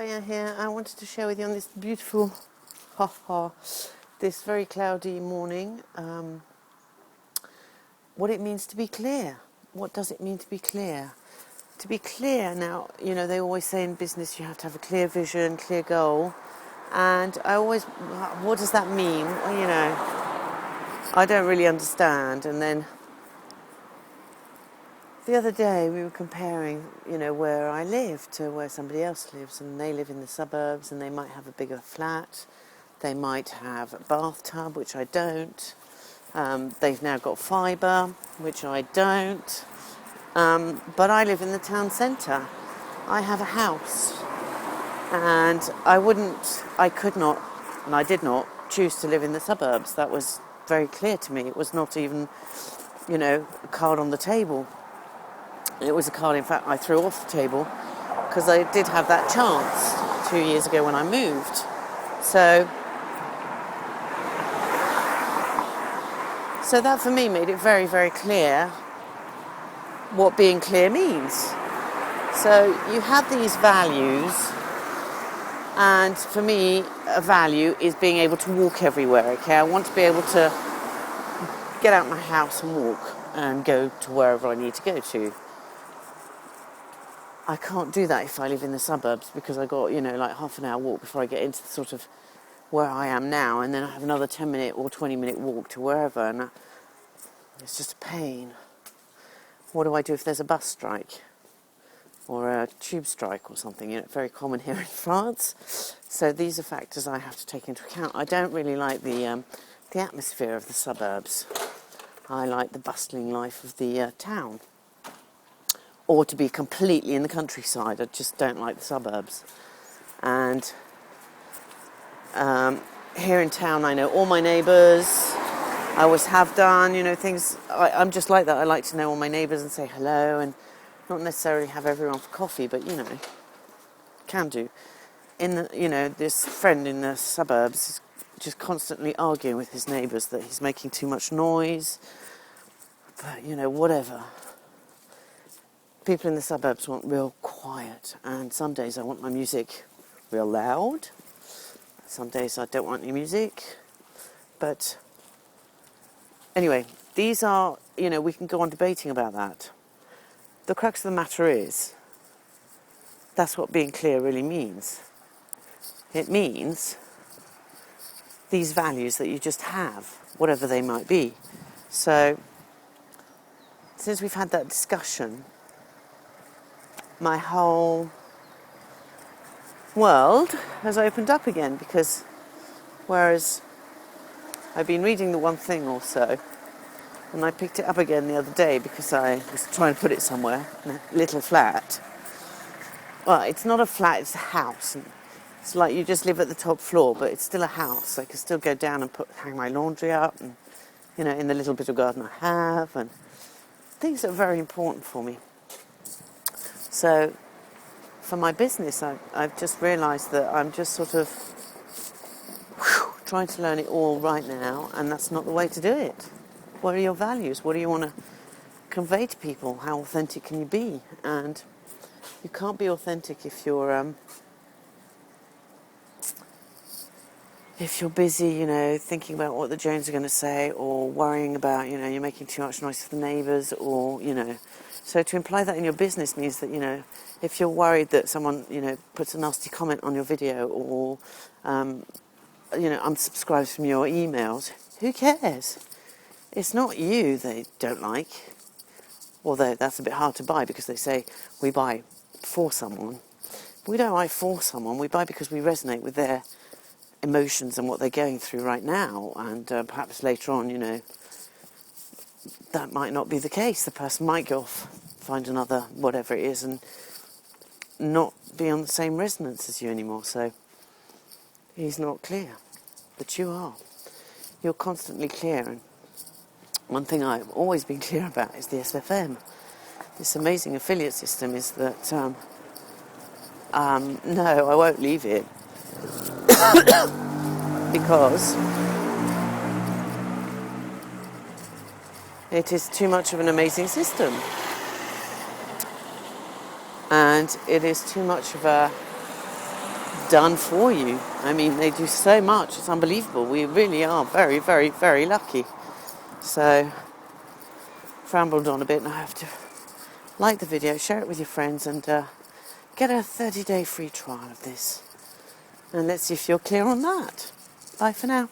Freya here. I wanted to share with you on this beautiful, this very cloudy morning, what it means to be clear. What does it mean to be clear? To be clear now, you know, they always say in business you have to have a clear vision, clear goal. And I always, what does that mean? Well, you know, I don't really understand. And then the other day we were comparing, you know, where I live to where somebody else lives, and they live in the suburbs and they might have a bigger flat. They might have a bathtub, which I don't. They've now got fibre, which I don't. But I live in the town centre. I have a house. And I could not, and I did not choose to live in the suburbs. That was very clear to me. It was not even, you know, a card on the table. It was a card, in fact, I threw off the table because I did have that chance 2 years ago when I moved. So that for me made it very, very clear what being clear means. So you have these values, and for me, a value is being able to walk everywhere, okay? I want to be able to get out my house and walk and go to wherever I need to go to. I can't do that if I live in the suburbs because I got, you know, like half an hour walk before I get into the sort of where I am now, and then I have another 10-minute or 20-minute walk to wherever, and it's just a pain. What do I do if there's a bus strike or a tube strike or something? You know, very common here in France. So these are factors I have to take into account. I don't really like the atmosphere of the suburbs. I like the bustling life of the town. Or to be completely in the countryside. I just don't like the suburbs. And here in town, I know all my neighbours. I always have done, you know, things. I'm just like that. I like to know all my neighbours and say hello, and not necessarily have everyone for coffee, but, you know, can do. You know, this friend in the suburbs is just constantly arguing with his neighbours that he's making too much noise. But, you know, whatever. People in the suburbs want real quiet, and some days I want my music real loud. Some days I don't want any music. But anyway, these are, you know, we can go on debating about that. The crux of the matter is, that's what being clear really means. It means these values that you just have, whatever they might be. So, since we've had that discussion, my whole world has opened up again, because whereas I've been reading the one thing or so, and I picked it up again the other day because I was trying to put it somewhere in a little flat. Well, it's not a flat, it's a house. And it's like you just live at the top floor, but it's still a house. I can still go down and hang my laundry up, and, you know, in the little bit of garden I have, and things that are very important for me. So, for my business, I've just realised that I'm just sort of trying to learn it all right now, and that's not the way to do it. What are your values? What do you want to convey to people? How authentic can you be? And you can't be authentic if you're busy, you know, thinking about what the Jones are going to say, or worrying about, you know, you're making too much noise for the neighbours, or, you know. So to imply that in your business means that, you know, if you're worried that someone, you know, puts a nasty comment on your video, or, you know, unsubscribes from your emails, who cares? It's not you they don't like. Although that's a bit hard to buy, because they say we buy for someone. We don't buy for someone, we buy because we resonate with their emotions and what they're going through right now. And perhaps later on, you know, that might not be the case. The person might go off, find another whatever it is, and not be on the same resonance as you anymore. So he's not clear, but you are. You're constantly clear. And one thing I've always been clear about is the SFM. This amazing affiliate system is that, no, I won't leave it. Because it is too much of an amazing system. And it is too much of a done for you. I mean, they do so much. It's unbelievable. We really are very, very, very lucky. So, rambled on a bit, and I have to like the video, share it with your friends, and get a 30-day free trial of this. And let's see if you're clear on that. Bye for now.